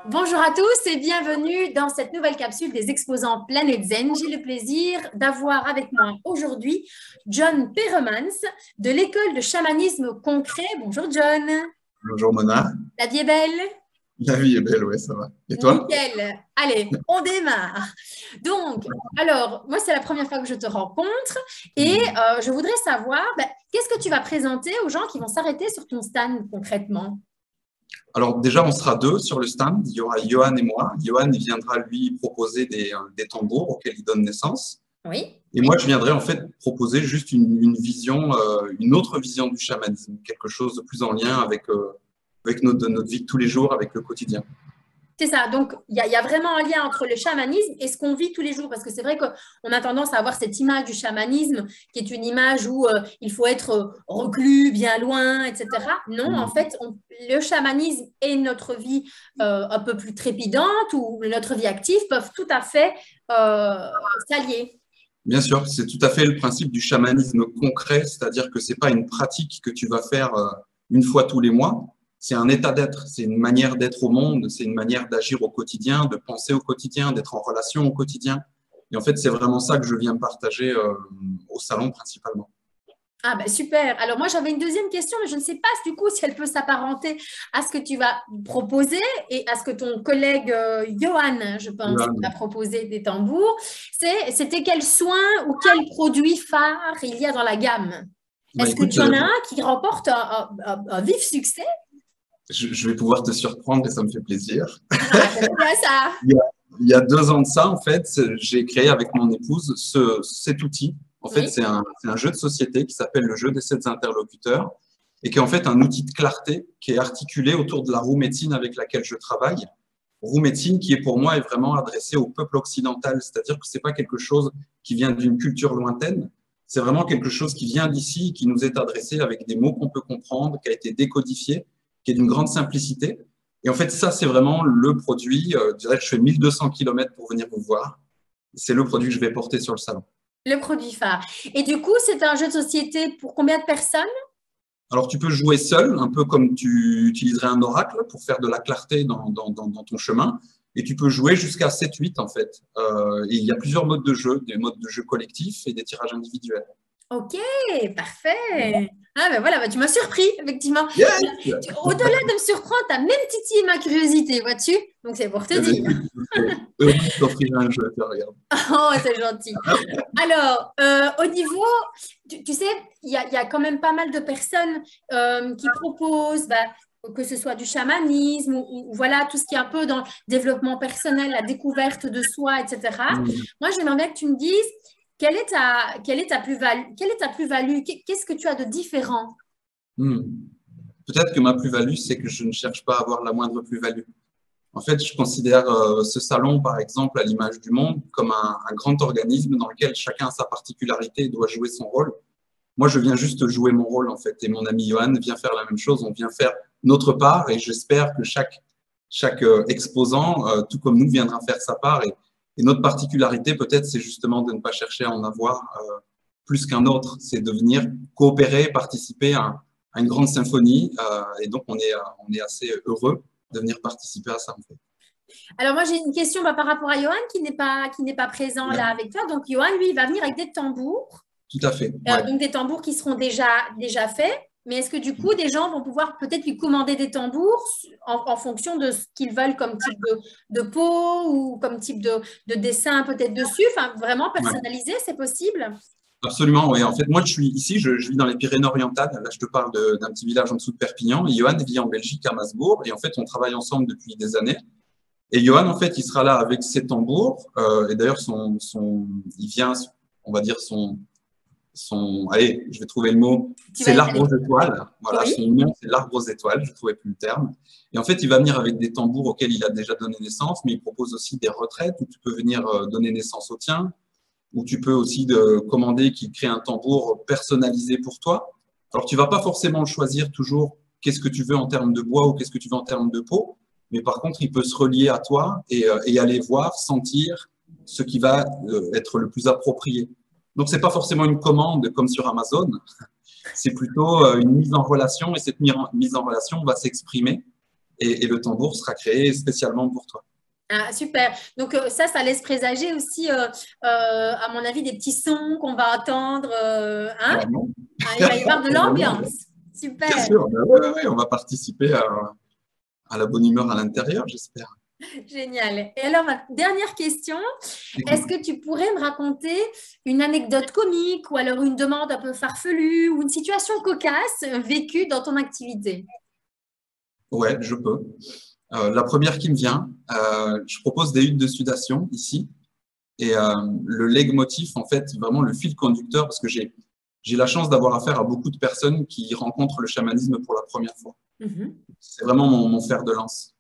Bonjour à tous et bienvenue dans cette nouvelle capsule des exposants Planète Zen. J'ai le plaisir d'avoir avec moi aujourd'hui John Peremans de l'école de chamanisme concret. Bonjour John. Bonjour Mona. La vie est belle? La vie est belle, ouais, ça va. Et toi? Nickel. Allez, on démarre. Donc, alors, moi, c'est la première fois que je te rencontre et je voudrais savoir, qu'est-ce que tu vas présenter aux gens qui vont s'arrêter sur ton stand concrètement? Alors déjà, on sera deux sur le stand. Il y aura Johan et moi. Johan, il viendra lui proposer des tambours auxquels il donne naissance. Oui. Et moi, je viendrai en fait proposer juste une vision, une autre vision du chamanisme, quelque chose de plus en lien avec notre vie de tous les jours, avec le quotidien. C'est ça. Donc, il y a vraiment un lien entre le chamanisme et ce qu'on vit tous les jours. Parce que c'est vrai qu'on a tendance à avoir cette image du chamanisme qui est une image où il faut être reclus, bien loin, etc. Non, en fait, le chamanisme et notre vie un peu plus trépidante ou notre vie active peuvent tout à fait s'allier. Bien sûr, c'est tout à fait le principe du chamanisme concret, c'est-à-dire que ce n'est pas une pratique que tu vas faire une fois tous les mois, c'est un état d'être, c'est une manière d'être au monde, c'est une manière d'agir au quotidien, de penser au quotidien, d'être en relation au quotidien. Et en fait, c'est vraiment ça que je viens partager au salon principalement. Ah ben super. Alors moi j'avais une deuxième question, mais je ne sais pas du coup si elle peut s'apparenter à ce que tu vas proposer et à ce que ton collègue Johan, je pense, Johan. va proposer des tambours. C'était quel soin ou quel produit phare il y a dans la gamme? Bah, Est-ce que écoute, tu en as un qui remporte un vif succès? je vais pouvoir te surprendre et ça me fait plaisir. Ah, j'aime bien ça. Il y a 2 ans de ça, en fait, j'ai créé avec mon épouse cet outil. En fait, Oui. c'est un jeu de société qui s'appelle le jeu des 7 interlocuteurs et qui est en fait un outil de clarté qui est articulé autour de la roue médecine avec laquelle je travaille. Roue médecine qui est pour moi est vraiment adressée au peuple occidental, c'est-à-dire que c'est pas quelque chose qui vient d'une culture lointaine, c'est vraiment quelque chose qui vient d'ici, qui nous est adressé avec des mots qu'on peut comprendre, qui a été décodifié, qui est d'une grande simplicité. Et en fait, ça, c'est vraiment le produit. Je dirais que je fais 1200 km pour venir vous voir. C'est le produit que je vais porter sur le salon. Le produit phare. Et du coup, c'est un jeu de société pour combien de personnes? Alors, tu peux jouer seul, un peu comme tu utiliserais un oracle pour faire de la clarté dans ton chemin. Et tu peux jouer jusqu'à 7-8, en fait. Et il y a plusieurs modes de jeu, des modes de jeu collectifs et des tirages individuels. Ok, parfait. Ah ben voilà, tu m'as surpris, effectivement. Yes. Au-delà de me surprendre, tu as même titillé ma curiosité, vois-tu? Donc c'est pour te Eh bien, dire. écoute, je serais heureux de t'offrir un jeu. Tiens, regarde. Oh, c'est gentil. Alors, au niveau, tu sais, il y a quand même pas mal de personnes qui proposent, que ce soit du chamanisme ou voilà, tout ce qui est un peu dans le développement personnel, la découverte de soi, etc. Mm. Moi, j'aimerais bien que tu me dises quelle est ta plus-value, qu'est-ce que tu as de différent? Mm. Peut-être que ma plus-value, c'est que je ne cherche pas à avoir la moindre plus-value. En fait, je considère ce salon, par exemple, à l'image du monde, comme un grand organisme dans lequel chacun a sa particularité et doit jouer son rôle. Moi, je viens juste jouer mon rôle, en fait, et mon ami Johan vient faire la même chose. On vient faire notre part, et j'espère que chaque exposant, tout comme nous, viendra faire sa part. Et notre particularité, peut-être, c'est justement de ne pas chercher à en avoir plus qu'un autre. C'est de venir coopérer, participer à une grande symphonie. Et donc, on est assez heureux de venir participer à ça, en fait. Alors moi j'ai une question par rapport à Johan qui n'est pas présent Ouais, là avec toi. Donc Johan, lui, il va venir avec des tambours. tout à fait. Ouais. Donc des tambours qui seront déjà faits. Mais est-ce que du coup, des gens vont pouvoir peut-être lui commander des tambours en fonction de ce qu'ils veulent comme type de peau ou comme type de dessin peut-être dessus, enfin vraiment Ouais. personnalisé, c'est possible? Absolument, oui. En fait, moi, je suis ici, je vis dans les Pyrénées-Orientales. Là, je te parle d'un petit village en dessous de Perpignan. Et Johan vit en Belgique, à Masbourg. Et en fait, on travaille ensemble depuis des années. Et Johan, en fait, il sera là avec ses tambours. Et d'ailleurs, il vient, on va dire, allez, je vais trouver le mot. Tu vas C'est y l'arbre aller. aux étoiles. Voilà, Oui. son nom, c'est l'arbre aux étoiles. Je ne trouvais plus le terme. Et en fait, il va venir avec des tambours auxquels il a déjà donné naissance, mais il propose aussi des retraites où tu peux venir donner naissance au tien, où tu peux aussi commander qu'il crée un tambour personnalisé pour toi. Alors, tu ne vas pas forcément choisir toujours qu'est-ce que tu veux en termes de bois ou qu'est-ce que tu veux en termes de peau, mais par contre, il peut se relier à toi et aller voir, sentir ce qui va être le plus approprié. Donc, ce n'est pas forcément une commande comme sur Amazon, c'est plutôt une mise en relation et cette mise en relation va s'exprimer et le tambour sera créé spécialement pour toi. Ah, super. Donc, ça laisse présager aussi, à mon avis, des petits sons qu'on va entendre. Hein? Ah, il va y avoir de l'ambiance. Super. Bien sûr, ouais, on va participer à la bonne humeur à l'intérieur, j'espère. Génial. Et alors, ma dernière question, est-ce que tu pourrais me raconter une anecdote comique ou alors une demande un peu farfelue ou une situation cocasse vécue dans ton activité? Ouais, je peux. La première qui me vient, je propose des huttes de sudation ici. Et le leitmotiv, en fait, vraiment le fil conducteur, parce que j'ai la chance d'avoir affaire à beaucoup de personnes qui rencontrent le chamanisme pour la première fois. C'est vraiment mon fer de lance.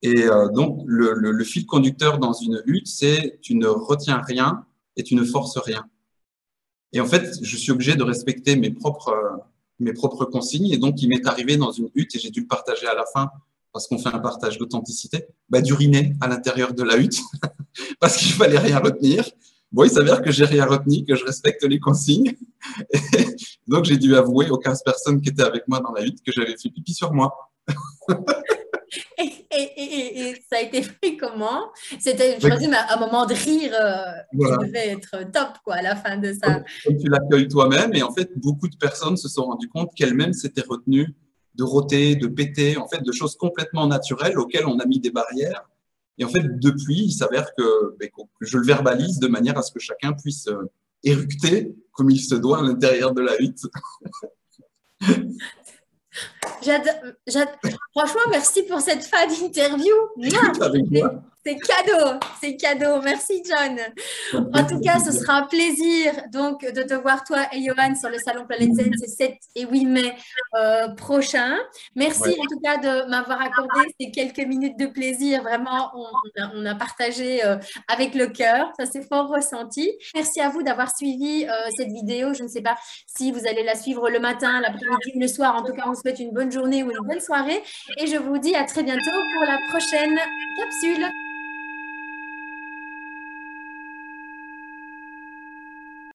Et donc, le fil conducteur dans une hutte, c'est tu ne retiens rien et tu ne forces rien. Et en fait, je suis obligé de respecter mes propres consignes. Et donc, il m'est arrivé dans une hutte, et j'ai dû le partager à la fin, parce qu'on fait un partage d'authenticité, d'uriner à l'intérieur de la hutte, parce qu'il fallait rien retenir. Bon, il s'avère que j'ai rien retenu, que je respecte les consignes. Et donc, j'ai dû avouer aux 15 personnes qui étaient avec moi dans la hutte que j'avais fait pipi sur moi. Et ça a été pris comment? C'était, je présume, un moment de rire qui devait être top, quoi, à la fin de ça. Comme tu l'accueilles toi-même, et en fait, beaucoup de personnes se sont rendues compte qu'elles-mêmes s'étaient retenues de rôter, de péter, en fait, de choses complètement naturelles auxquelles on a mis des barrières. Et en fait, depuis, il s'avère que je le verbalise de manière à ce que chacun puisse éructer comme il se doit à l'intérieur de la hutte. Franchement, merci pour cette fin d'interview. C'est cadeau. Merci, John. En tout cas, ce sera un plaisir donc de te voir, toi et Johan, sur le Salon Planet Zen, c'est 7 et 8 mai prochain. Merci en tout cas de m'avoir accordé ces quelques minutes de plaisir. Vraiment, on a partagé avec le cœur. Ça s'est fort ressenti. Merci à vous d'avoir suivi cette vidéo. Je ne sais pas si vous allez la suivre le matin, l'après-midi ou le soir. En tout cas, on vous souhaite une bonne journée ou une bonne soirée. Et je vous dis à très bientôt pour la prochaine capsule.